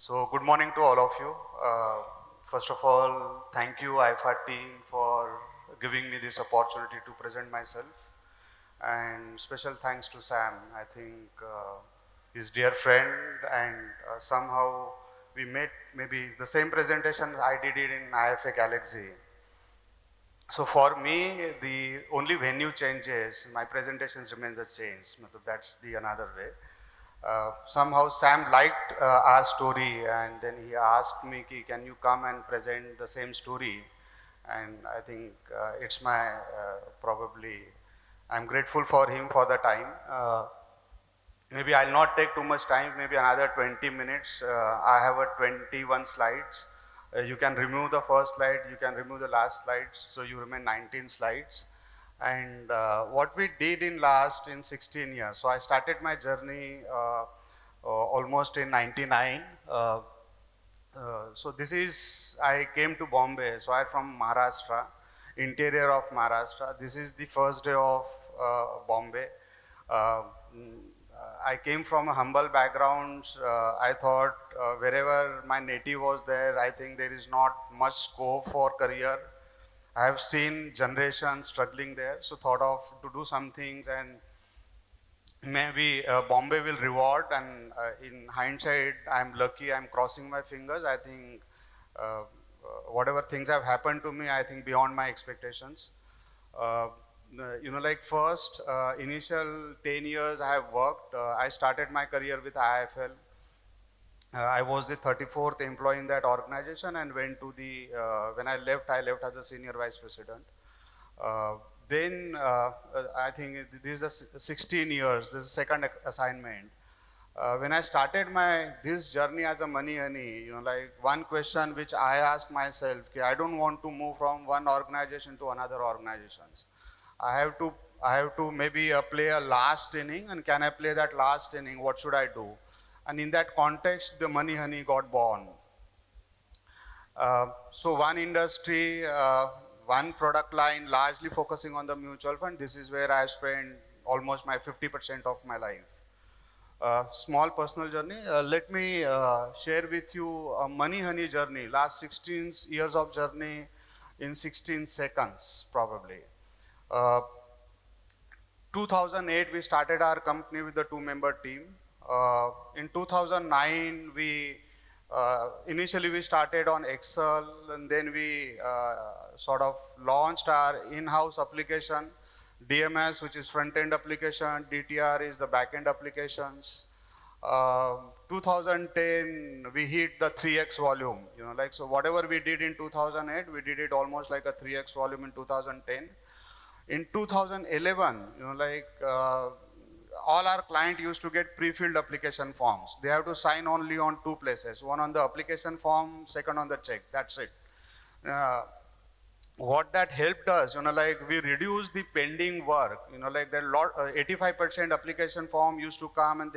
So good morning to all of you. First of all, thank you AIFA team for giving me this opportunity to present myself. And special thanks to Sam. I think his dear friend and somehow we met maybe the same presentation I did it in IFA Galaxy. So for me, the only venue changes, my presentations remains the same. That's the another way. Somehow Sam liked our story and then he asked me, can you come and present the same story? And I think it's my probably, I'm grateful for him for the time. Maybe I'll not take too much time, maybe another 20 minutes. I have a 21 slides. You can remove the first slide, you can remove the last slides, so you remain 19 slides. And what we did in 16 years. So I started my journey almost in 99. So this is, I came to Bombay, so I'm from Maharashtra, interior of Maharashtra. This is the first day of Bombay. Uh, I came from a humble background. I thought wherever my native was there, I think there is not much scope for career. I have seen generations struggling there, so thought of to do some things and maybe Bombay will reward. And in hindsight, I'm lucky. I'm crossing my fingers. I think whatever things have happened to me, I think beyond my expectations. Uh, like first initial 10 years I have worked. I started my career with IIFL. I was the 34th employee in that organization and went to the, when I left as a senior vice president. Then I think this is the 16 years, this is second assignment. When I started this journey as a Moneyhoney, like one question which I asked myself, I don't want to move from one organization to another organizations. I have to maybe play a last inning, and can I play that last inning? What should I do? And in that context, the Moneyhoney got born. So one industry, one product line, largely focusing on the mutual fund. This is where I spent almost my 50% of my life. Small personal journey. Let me share with you a Moneyhoney journey. Last 16 years of journey in 16 seconds, probably. 2008, we started our company with a 2-member team. In 2009, initially we started on Excel, and then we sort of launched our in-house application, DMS, which is front-end application, DTR is the back-end applications. 2010, we hit the 3x volume. So whatever we did in 2008, we did it almost like a 3x volume in 2010. In 2011, all our clients used to get pre-filled application forms. They have to sign only on 2 places, one on the application form, second on the check, that's it. What that helped us, we reduced the pending work, there lot, 85% application form used to come and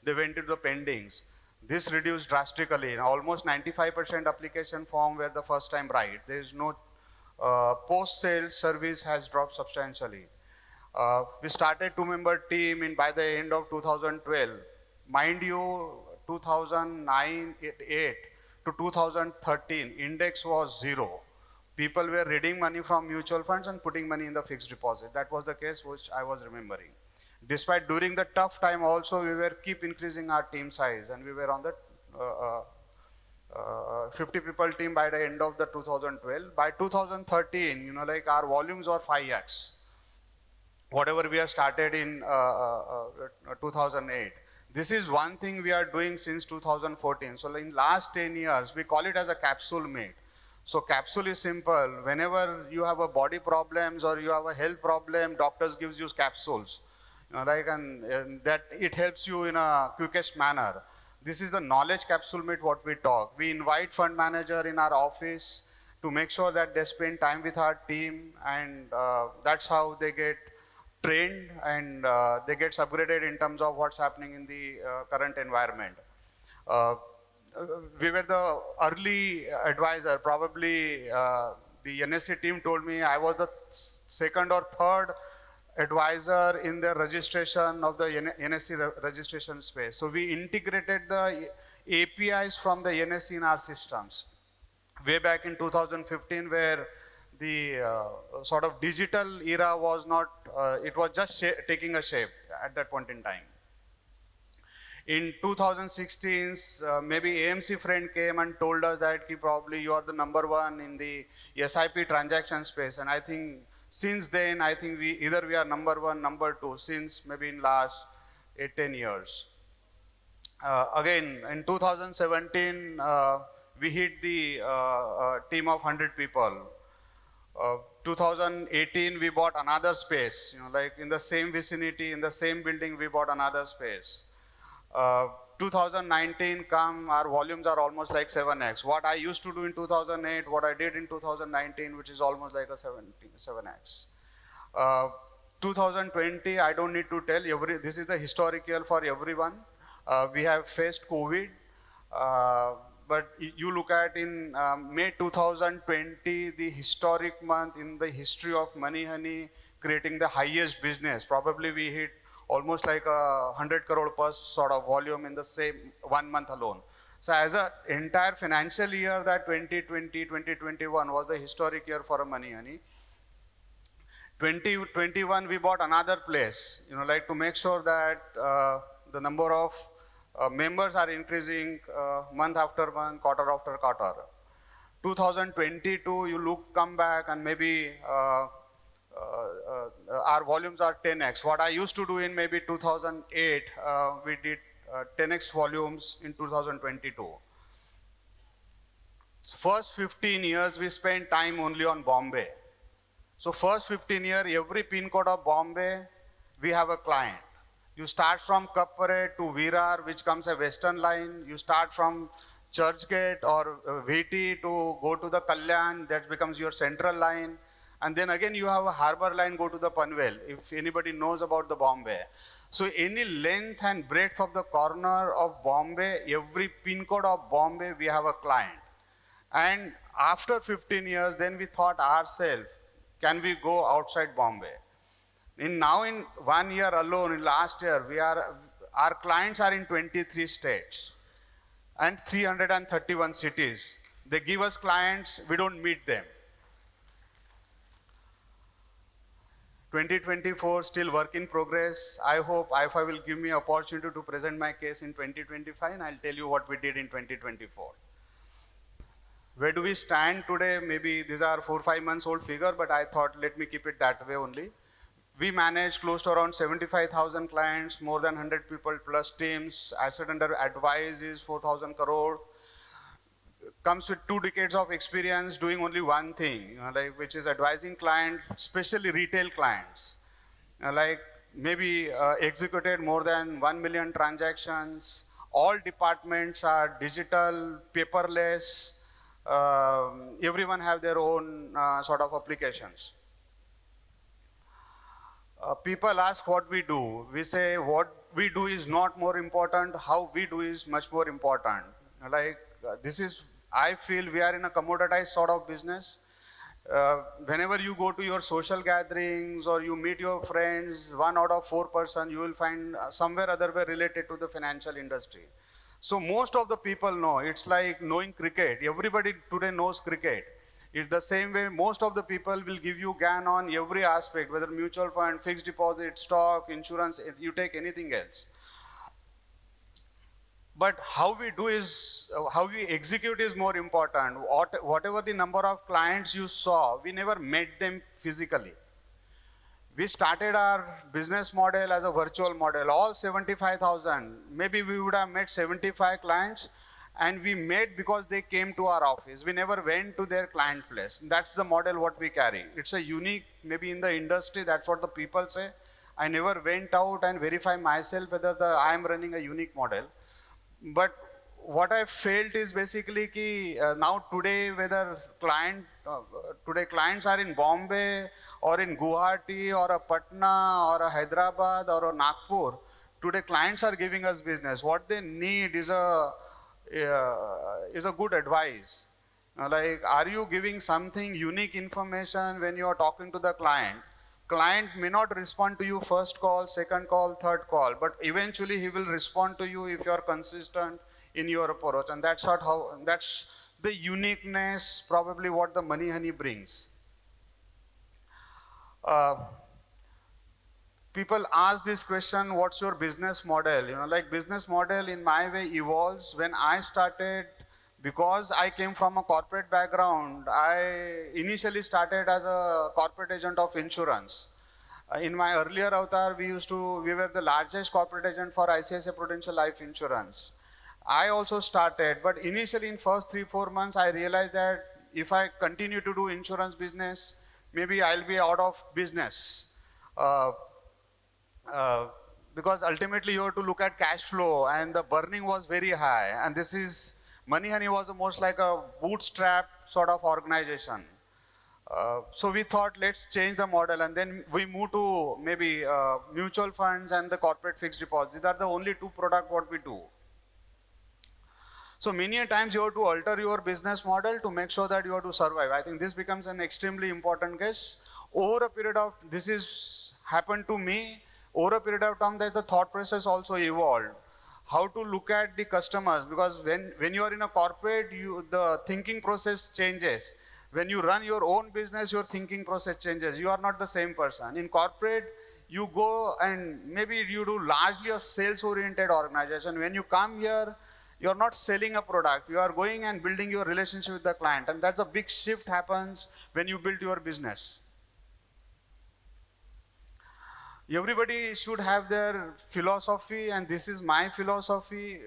they went into the pendings. This reduced drastically, almost 95% application form were the first time right. There is no post-sales service has dropped substantially. We started 2-member team by the end of 2012. Mind you, 2009, 8 to 2013, index was 0. People were reading money from mutual funds and putting money in the fixed deposit. That was the case which I was remembering. Despite during the tough time also, we were keep increasing our team size, and we were on the 50 people team by the end of the 2012. By 2013, our volumes were 5x. Whatever we have started in 2008. This is one thing we are doing since 2014. So in last 10 years, we call it as a capsule mate. So capsule is simple. Whenever you have a body problems or you have a health problem, doctors gives you capsules. And that it helps you in a quickest manner. This is the knowledge capsule mate what we talk. We invite fund manager in our office to make sure that they spend time with our team, and that's how they get trained and they get upgraded in terms of what's happening in the current environment. We were the early advisor. Probably the NSE team told me I was the second or third advisor in the registration of the NSE registration space. So we integrated the APIs from the NSE in our systems. Way back in 2015, where the sort of digital era was not, it was just taking a shape at that point in time. In 2016, maybe AMC friend came and told us that probably you are the number one in the SIP transaction space. And I think since then, I think we are number one, number two, since maybe in last 8-10 years. Again, in 2017, we hit the team of 100 people. 2018, we bought another space, like in the same vicinity, in the same building, we bought another space. 2019 come, our volumes are almost like 7x. What I used to do in 2008, what I did in 2019, which is almost like a 7x. 2020, I don't need to tell, this is the historic year for everyone. We have faced COVID, but you look at in May 2020, the historic month in the history of Moneyhoney, creating the highest business. Probably we hit almost like 100 crore plus sort of volume in the same 1 month alone. So as an entire financial year, that 2020, 2021 was the historic year for a Moneyhoney. 2021, we bought another place, like to make sure that the number of members are increasing month after month, quarter after quarter. 2022, come back and maybe our volumes are 10x. What I used to do in maybe 2008, we did 10x volumes in 2022. First 15 years, we spent time only on Bombay. So first 15 years, every pin code of Bombay, we have a client. You start from Kappare to Virar, which comes a western line. You start from Churchgate or VT to go to the Kalyan, that becomes your central line. And then again, you have a harbor line, go to the Panvel, if anybody knows about the Bombay. So any length and breadth of the corner of Bombay, every pin code of Bombay, we have a client. And after 15 years, then we thought ourselves, can we go outside Bombay? Now in 1 year alone, in last year, our clients are in 23 states and 331 cities. They give us clients, we don't meet them. 2024, still work in progress. I hope AIFA will give me opportunity to present my case in 2025, and I'll tell you what we did in 2024. Where do we stand today? Maybe these are 4-5 months old figure, but I thought let me keep it that way only. We manage close to around 75,000 clients, more than 100 people plus teams. Asset under advice is 4,000 crore. Comes with 2 decades of experience doing only one thing, which is advising clients, especially retail clients. Maybe executed more than 1 million transactions. All departments are digital, paperless. Everyone have their own sort of applications. People ask what we do. We say what we do is not more important. How we do is much more important. I feel we are in a commoditized sort of business. Whenever you go to your social gatherings or you meet your friends, 1 out of 4 person, you will find somewhere other way related to the financial industry. So most of the people know, it's like knowing cricket. Everybody today knows cricket. It's the same way most of the people will give you GAN on every aspect, whether mutual fund, fixed deposit, stock, insurance, if you take anything else. But how we do is, how we execute is more important. Whatever the number of clients you saw, we never met them physically. We started our business model as a virtual model, all 75,000. Maybe we would have met 75 clients, and we met because they came to our office. We never went to their client place. That's the model what we carry. It's a unique, maybe in the industry, that's what the people say. I never went out and verify myself whether I am running a unique model. But what I felt is basically now today, whether today clients are in Bombay or in Guwahati or a Patna or a Hyderabad or a Nagpur, today clients are giving us business. What they need is a good advice. Are you giving something unique information when you are talking to the client? Client may not respond to you first call, second call, third call, but eventually he will respond to you if you are consistent, in your approach, and that's the uniqueness, probably what the Moneyhoney brings. Uh, People ask this question, what's your business model? Like business model in my way evolves. When I started, because I came from a corporate background, I initially started as a corporate agent of insurance. In my earlier avatar, we were the largest corporate agent for ICICI Prudential Life Insurance. I also started, but initially in first 3-4 months, I realized that if I continue to do insurance business, maybe I'll be out of business. Uh, because ultimately you have to look at cash flow, and the burning was very high. And Moneyhoney was almost like a bootstrap sort of organization. So we thought, let's change the model, and then we moved to maybe mutual funds and the corporate fixed deposits. These are the only two products what we do. So many a times you have to alter your business model to make sure that you have to survive. I think this becomes an extremely important case. Over a period of, this is happened to me, over a period of time that the thought process also evolved. How to look at the customers, because when you are in a corporate, the thinking process changes. When you run your own business, your thinking process changes. You are not the same person. In corporate, you go and maybe you do largely a sales-oriented organization. When you come here, you are not selling a product. You are going and building your relationship with the client. And that's a big shift happens when you build your business. Everybody should have their philosophy, and this is my philosophy.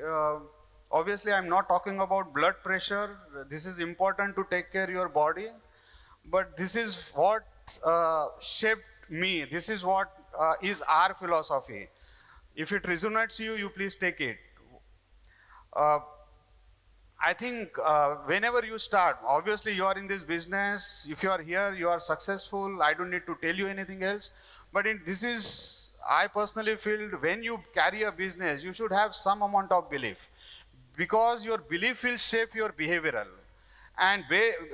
Obviously, I'm not talking about blood pressure. This is important to take care of your body. But this is what shaped me. This is what is our philosophy. If it resonates you please take it. I think whenever you start, obviously you are in this business. If you are here, you are successful. I don't need to tell you anything else. But I personally feel when you carry a business, you should have some amount of belief. Because your belief will shape your behavioral. And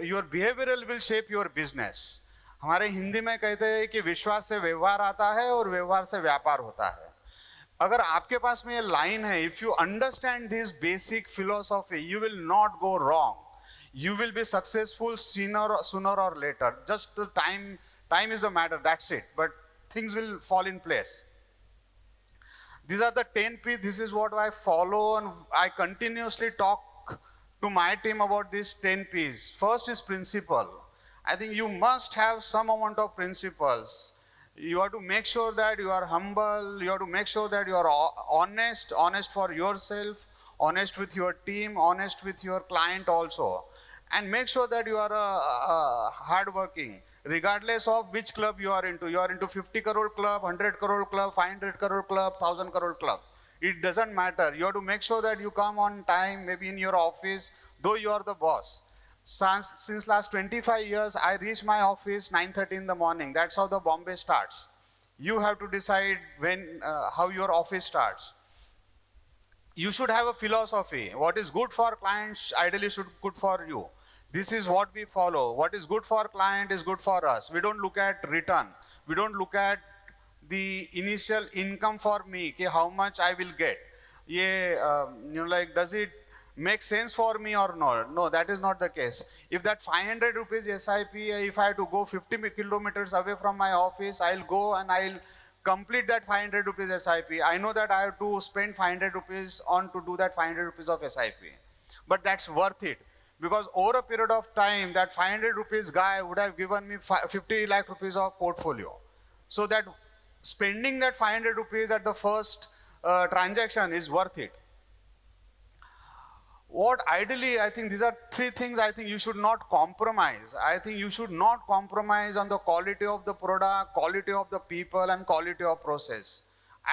your behavioral will shape your business. हमारे हिंदी में कहते हैं कि विश्वास से व्यवहार आता है और व्यवहार से व्यापार होता है. अगर आपके पास में ये लाइन है, if you understand this basic philosophy, you will not go wrong. You will be successful sooner or later. Just the time is the matter, that's it. But things will fall in place. These are the 10 P's. This is what I follow, and I continuously talk to my team about these 10 P's. First is principle. I think you must have some amount of principles. You have to make sure that you are humble. You have to make sure that you are honest for yourself, honest with your team, honest with your client also. And make sure that you are hardworking, regardless of which club you are into. You are into 50 crore club, 100 crore club, 500 crore club, 1000 crore club. It doesn't matter. You have to make sure that you come on time, maybe in your office, though you are the boss. Since last 25 years, I reach my office 9:30 in the morning. That's how the Bombay starts. You have to decide how your office starts. You should have a philosophy. What is good for clients ideally should be good for you. This is what we follow. What is good for client is good for us. We don't look at return. We don't look at the initial income for me, how much I will get. Does it make sense for me or not? No, that is not the case. If that 500 rupees SIP, if I have to go 50 kilometers away from my office, I'll go and I'll complete that 500 rupees SIP. I know that I have to spend 500 rupees to do that 500 rupees of SIP. But that's worth it. Because over a period of time, that 500 rupees guy would have given me 50 lakh rupees of portfolio. So that spending that 500 rupees at the first transaction is worth it. What ideally, I think these are 3 things I think you should not compromise. I think you should not compromise on the quality of the product, quality of the people, and quality of process.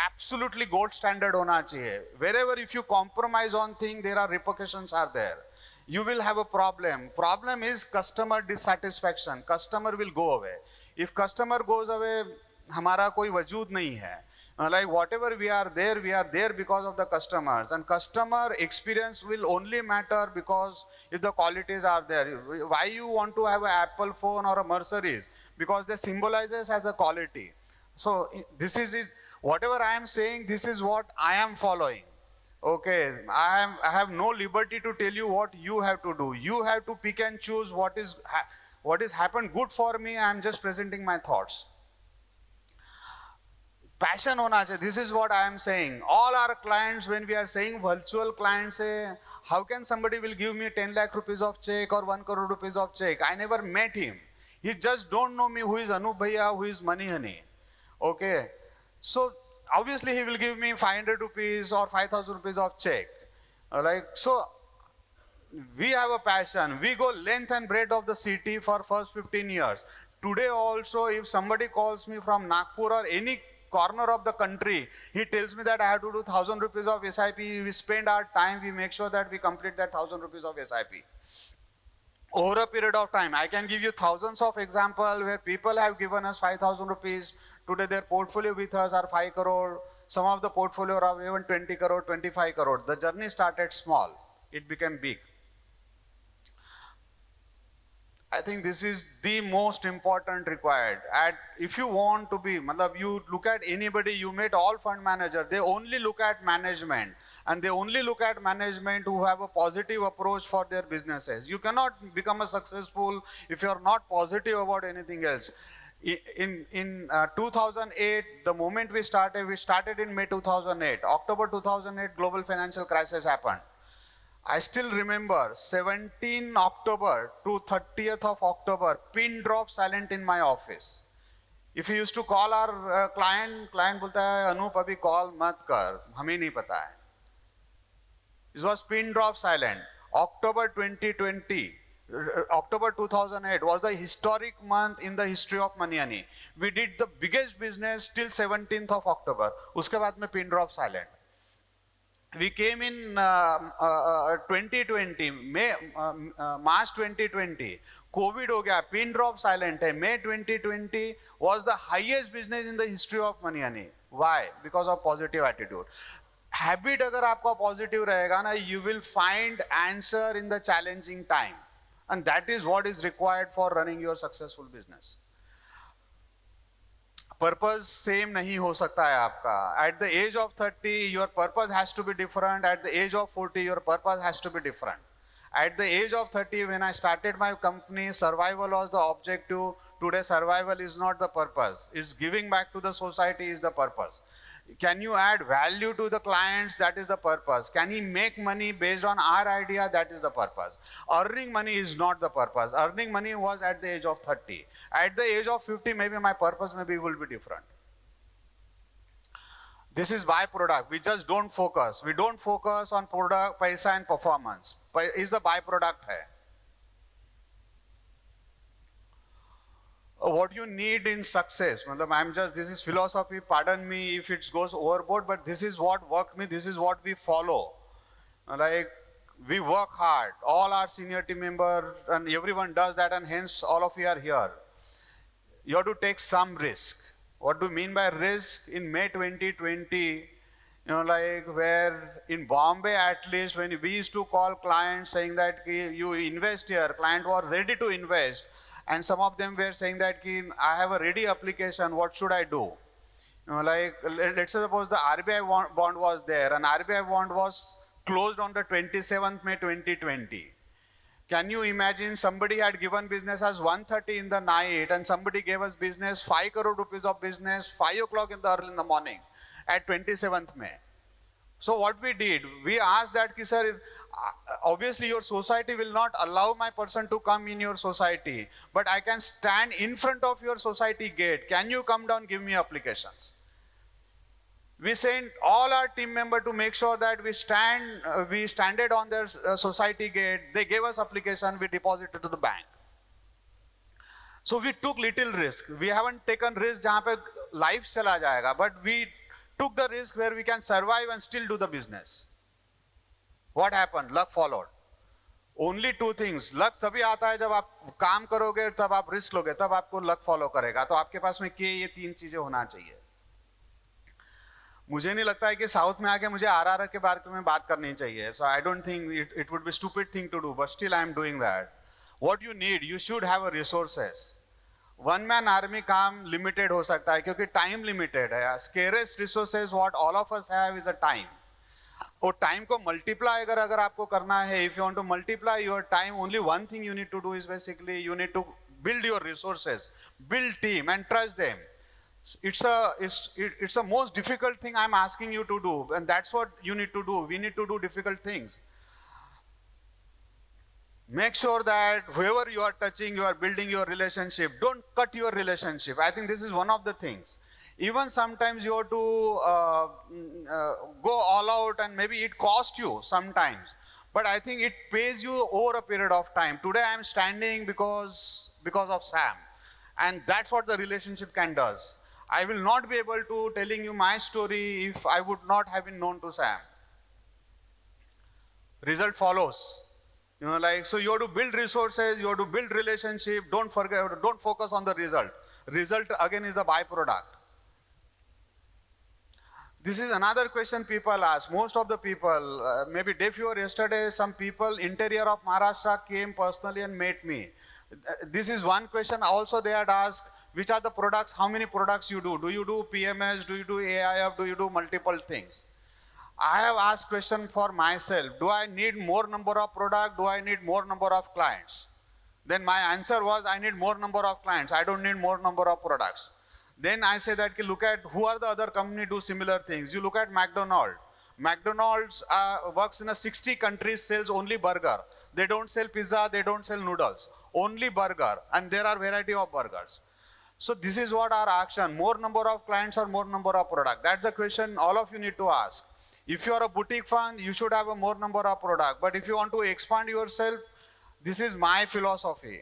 Absolutely gold standard hona chahiye. Wherever if you compromise on things, there are repercussions are there. You will have a problem. Problem is customer dissatisfaction. Customer will go away. If customer goes away, हमारा कोई वजूद नहीं है. Like whatever we are there because of the customers. And customer experience will only matter because if the qualities are there. Why you want to have an Apple phone or a Mercedes? Because they symbolizes as a quality. So this is it. Whatever I am saying, this is what I am following. Okay, I have no liberty to tell you what you have to do. You have to pick and choose what is happened good for me. I am just presenting my thoughts. Passion hona chahiye. This is what I am saying. All our clients, when we are saying virtual clients, say, how can somebody will give me 10 lakh rupees of check or 1 crore rupees of check? I never met him. He just don't know me who is Anup Bhaiya, who is Moneyhoney. Okay. So obviously he will give me 500 rupees or 5,000 rupees of check. So we have a passion. We go length and breadth of the city for first 15 years. Today also, if somebody calls me from Nagpur or any corner of the country, he tells me that I have to do 1,000 rupees of SIP. We spend our time, we make sure that we complete that 1,000 rupees of SIP. Over a period of time, I can give you thousands of examples where people have given us 5,000 rupees. Today their portfolio with us are 5 crore. Some of the portfolio are even 20 crore, 25 crore. The journey started small. It became big. I think this is the most important required. If you want to be, you look at anybody, you meet all fund managers, they only look at management, and they only look at management who have a positive approach for their businesses. You cannot become a successful if you are not positive about anything else. In 2008, the moment we started in May 2008. October 2008, global financial crisis happened. I still remember 17 October to 30th of October, pin drop silent in my office. If you used to call our client बोलता है अनूप अभी call मत कर, हमें नहीं पता है. It was pin drop silent. October 2020, October 2008 was the historic month in the history of Moneyhoney. We did the biggest business till 17th of October. उसके बाद में pin drop silent. We came in 2020, March 2020, COVID हो गया, pin drop silent है. May 2020 was the highest business in the history of Moneyhoney. Why? Because of positive attitude. Habit अगर आपका positive रहेगा ना, you will find answer in the challenging time. And that is what is required for running your successful business. Purpose same नहीं हो सकता है आपका. At the age of 30 your purpose has to be different. At the age of 40 your purpose has to be different. At the age of 30, when I started my company, survival was the objective. Today, survival is not the purpose. It's giving back to the society is the purpose. Can you add value to the clients? That is the purpose. Can he make money based on our idea? That is the purpose. Earning money is not the purpose. Earning money was at the age of 30. At the age of 50, maybe my purpose maybe will be different. This is byproduct. We just don't focus. We don't focus on product, paisa and performance. Is the byproduct hai. What you need in success. This is philosophy, pardon me if it goes overboard, but this is what worked me, this is what we follow. Like, we work hard. All our senior team members and everyone does that, and hence all of you are here. You have to take some risk. What do you mean by risk? In May 2020, where in Bombay at least, when we used to call clients saying that you invest here, client was ready to invest, and some of them were saying that I have a ready application, what should I do? Let's suppose the RBI bond was there, and RBI bond was closed on the 27th May 2020. Can you imagine somebody had given business as 1:30 in the night, and somebody gave us business 5 crore rupees of business 5 o'clock early in the morning at 27th May. So what we did, we asked that, sir, obviously your society will not allow my person to come in your society, but I can stand in front of your society gate. Can you come down, give me applications? We sent all our team members to make sure that we standed on their society gate. They gave us application, we deposited to the bank. So we took little risk. We haven't taken risk jahan pe life chala jayega, but we took the risk where we can survive and still do the business. What happened? Luck followed. Only two things. Luck तभी आता है जब आप काम करोगे, तब आप risk लोगे, तब आपको luck follow करेगा. तो आपके पास में ये तीन चीजें होना चाहिए. मुझे नहीं लगता है कि साउथ में आके मुझे आरआर के बारे में बात करनी चाहिए. So I don't think it would be stupid thing to do, but still I am doing that. What you need, you should have a resources. One man army काम limited हो सकता है क्योंकि time limited है. Scarce resources what all of us have is a time. और time को multiply अगर आपको करना है, if you want to multiply your time, only one thing you need to do is basically you need to build your resources, build team and trust them. It's a most difficult thing I'm asking you to do, and that's what you need to do. We need to do difficult things. Make sure that whoever you are touching, you are building your relationship. Don't cut your relationship. I think this is one of the things. Even sometimes you have to go all out, and maybe it costs you sometimes. But I think it pays you over a period of time. Today I am standing because of Sam. And that's what the relationship can does. I will not be able to telling you my story if I would not have been known to Sam. Result follows. You know, like, so you have to build resources, you have to build relationship. Don't forget, don't focus on the result. Result again is a byproduct. This is another question people ask. Most of the people, maybe day before yesterday, some people interior of Maharashtra came personally and met me. This is one question. Also they had asked, which are the products, how many products you do? Do you do PMS? Do you do AIF? Do you do multiple things? I have asked question for myself. Do I need more number of product? Do I need more number of clients? Then my answer was, I need more number of clients. I don't need more number of products. Then I say that, look at who are the other company do similar things. You look at McDonald's. McDonald's works in a 60 countries, sells only burger. They don't sell pizza, they don't sell noodles. Only burger, and there are variety of burgers. So this is what our action, more number of clients or more number of product. That's the question all of you need to ask. If you are a boutique fund, you should have a more number of product. But if you want to expand yourself, this is my philosophy.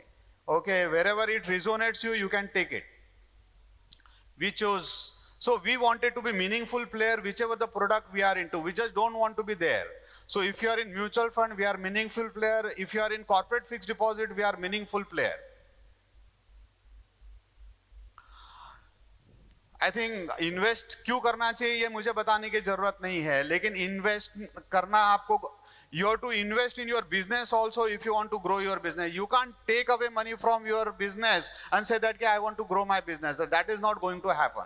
Okay, wherever it resonates you can take it. We chose, so we wanted to be meaningful player, whichever the product we are into. We just don't want to be there. So if you are in mutual fund, we are meaningful player. If you are in corporate fixed deposit, we are meaningful player. I think invest क्यों करना चाहिए ये मुझे बताने की जरूरत नहीं है, लेकिन invest करना आपको, you have to invest in your business also if you want to grow your business. You can't take away money from your business and say that I want to grow my business. That is not going to happen.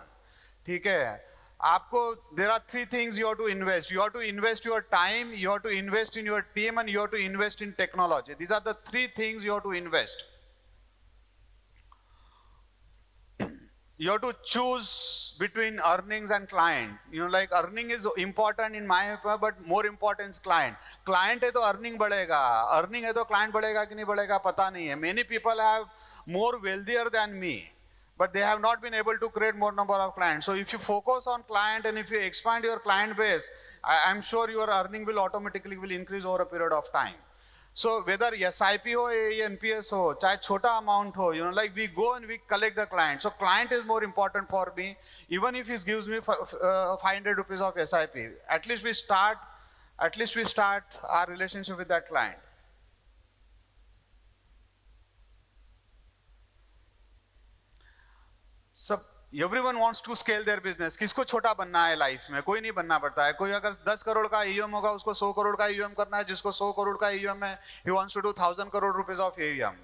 ठीक है, आपको, there are three things you have to invest. You have to invest your time, you have to invest in your team, and you have to invest in technology. These are the three things you have to invest. You have to choose between earnings and client. You know, like earning is important in my opinion, but more important is client. Client है तो earning बढ़ेगा, earning है तो client बढ़ेगा कि नहीं बढ़ेगा पता नहीं है. Many people have more wealthier than me, but they have not been able to create more number of clients. So if you focus on client and if you expand your client base, I'm sure your earning will automatically increase over a period of time. So whether SIP हो या NPS हो, चाहे छोटा amount हो, you know, like we go and we collect the client. So client is more important for me. Even if he gives me 500 rupees of SIP, at least we start our relationship with that client. So everyone wants to scale their business. किसको छोटा बनना है life में? कोई नहीं बनना पड़ता है. कोई अगर 10 करोड़ का AUM होगा, उसको 100 करोड़ का AUM करना है. जिसको 100 करोड़ का AUM है, he wants to do 1000 crore rupees of AUM.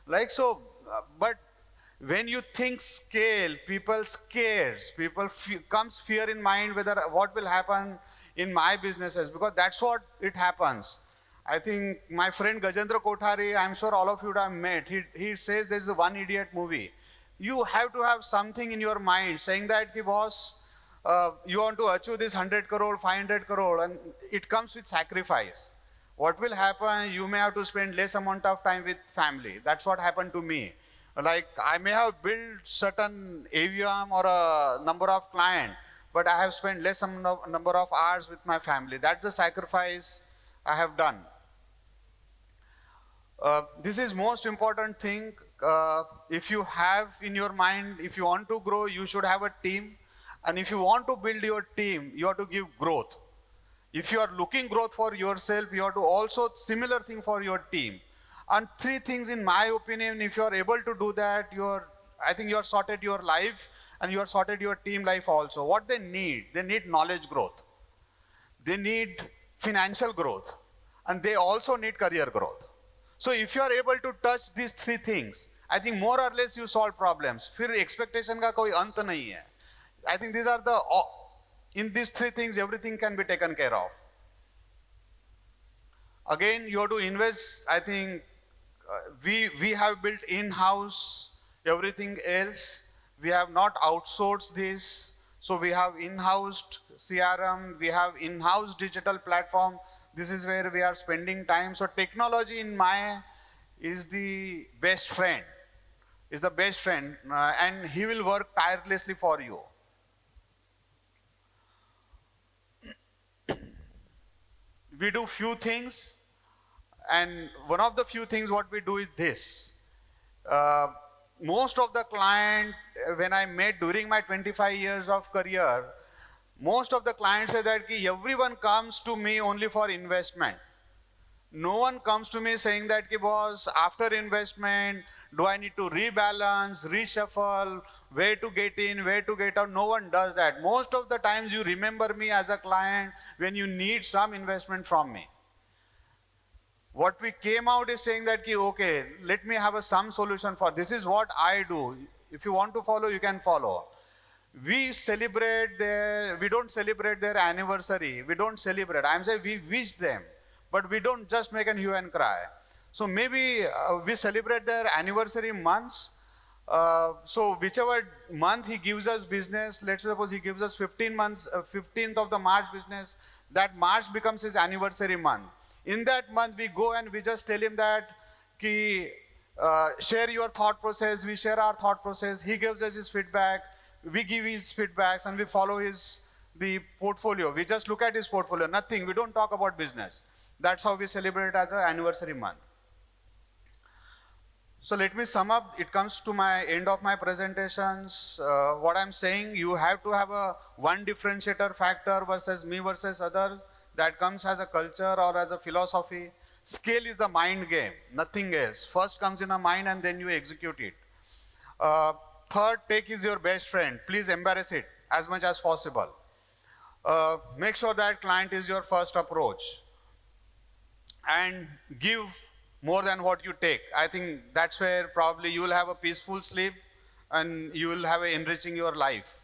Like so, but when you think scale, people scares. People comes fear in mind whether what will happen in my businesses, because that's what it happens. I think my friend Gajendra Kothari, I'm sure all of you would have met. He says there's a One Idiot movie. You have to have something in your mind saying that, boss, you want to achieve this 100 crore, 500 crore, and it comes with sacrifice. What will happen? You may have to spend less amount of time with family. That's what happened to me. Like I may have built certain AUM or a number of clients, but I have spent less number of hours with my family. That's the sacrifice I have done. This is most important thing. If you have in your mind, if you want to grow, you should have a team. And if you want to build your team, you have to give growth. If you are looking growth for yourself, you have to also similar thing for your team. And three things in my opinion, if you are able to do that, I think you are sorted your life and you are sorted your team life also. What they need knowledge growth. They need financial growth. And they also need career growth. So if you are able to touch these three things, I think more or less you solve problems. फिर expectation का कोई अंत नहीं है. I think these are in these three things everything can be taken care of. Again, you have to invest. I think we have built in-house everything else. We have not outsourced this. So we have in-house CRM, we have in-house digital platform. This is where we are spending time. So technology in my is the best friend, and he will work tirelessly for you. We do few things, and one of the few things what we do is this. Most of the client, when I met during my 25 years of career, most of the clients say that everyone comes to me only for investment. No one comes to me saying that, boss, after investment, do I need to rebalance, reshuffle, where to get in, where to get out? No one does that. Most of the times you remember me as a client when you need some investment from me. What we came out is saying that, okay, let me have some solution for this. Is what I do. If you want to follow, you can follow. We don't celebrate their anniversary. We don't celebrate. I'm saying we wish them, but we don't just make an hue and cry. So maybe we celebrate their anniversary months. So whichever month he gives us business, let's suppose he gives us 15th of the March business, that March becomes his anniversary month. In that month, we go and we just tell him that, share your thought process, we share our thought process, he gives us his feedback, we give his feedbacks, and we follow the portfolio. We just look at his portfolio, nothing, we don't talk about business. That's how we celebrate as an anniversary month. So let me sum up. It comes to my end of my presentations. What I'm saying, you have to have one differentiator factor versus me versus other. That comes as a culture or as a philosophy. Scale is the mind game, nothing else. First comes in a mind and then you execute it. Third, take is your best friend. Please embrace it as much as possible. Make sure that client is your first approach. And give more than what you take. I think that's where probably you will have a peaceful sleep and you will have enriching your life.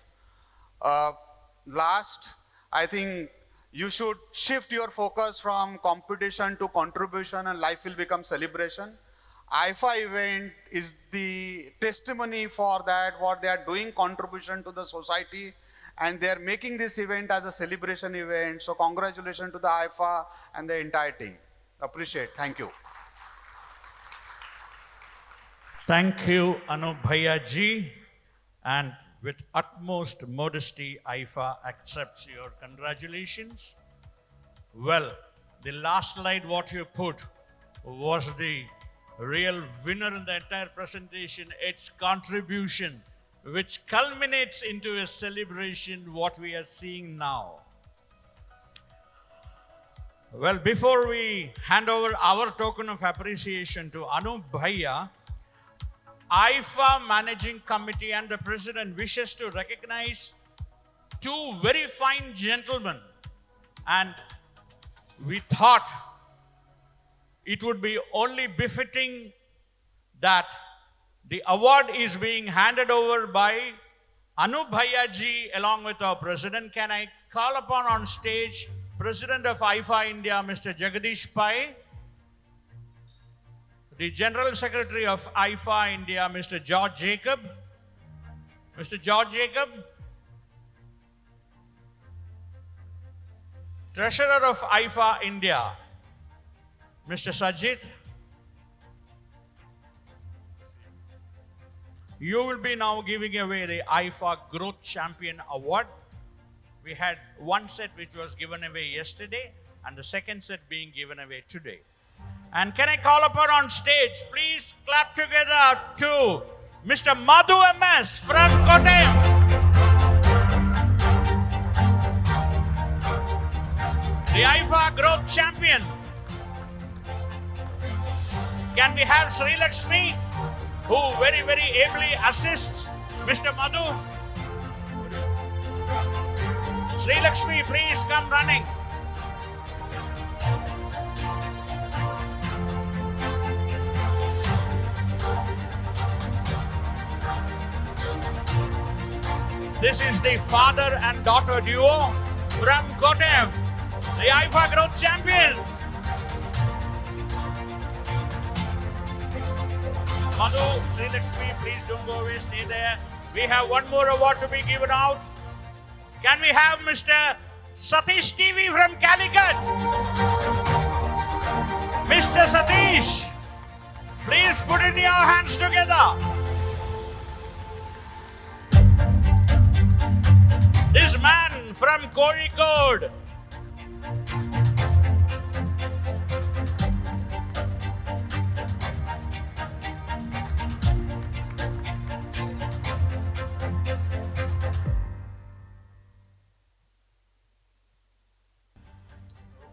Last, I think you should shift your focus from competition to contribution, and life will become celebration. AIFA event is the testimony for that, what they are doing, contribution to the society, and they are making this event as a celebration event. So congratulations to the AIFA and the entire team. Appreciate. Thank you. Thank you, Anup Bhaiya ji. And with utmost modesty, AIFA accepts your congratulations. Well, the last slide what you put was the real winner in the entire presentation, its contribution, which culminates into a celebration, what we are seeing now. Well, before we hand over our token of appreciation to Anup Bhaiya, AIFA Managing Committee and the President wishes to recognize two very fine gentlemen, and we thought it would be only befitting that the award is being handed over by Anup Bhaiya ji along with our President. Can I call upon on stage President of AIFA India, Mr. Jagadish Pai, the General Secretary of AIFA India, Mr. George Jacob. Mr. George Jacob. Treasurer of AIFA India, Mr. Sajid. You will be now giving away the AIFA Growth Champion Award. We had one set which was given away yesterday and the second set being given away today. And can I call upon on stage, please clap together to Mr. Madhu MS from Kochi. The AIFA Growth Champion. Can we have Sri Lakshmi, who very, very ably assists Mr. Madhu? Sri Lakshmi, please come running. This is the father and daughter duo from Kochi, the AIFA Growth Champion. Madhu, Sri Lakshmi, please don't go away, stay there. We have one more award to be given out. Can we have Mr. Satish TV from Calicut? Mr. Satish, please put in your hands together. This man from Kozhikode.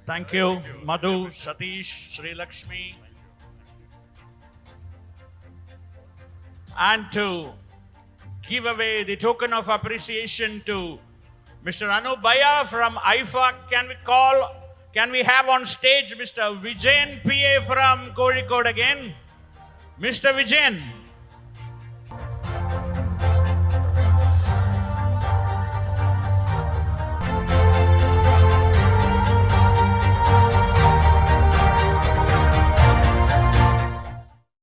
Thank you, Madhu, Satish, Sri Lakshmi. And to give away the token of appreciation to Mr. Anup Bhaiya from AIFA, can we have on stage Mr. Vijayan PA from Kozhikode again? Mr. Vijayan.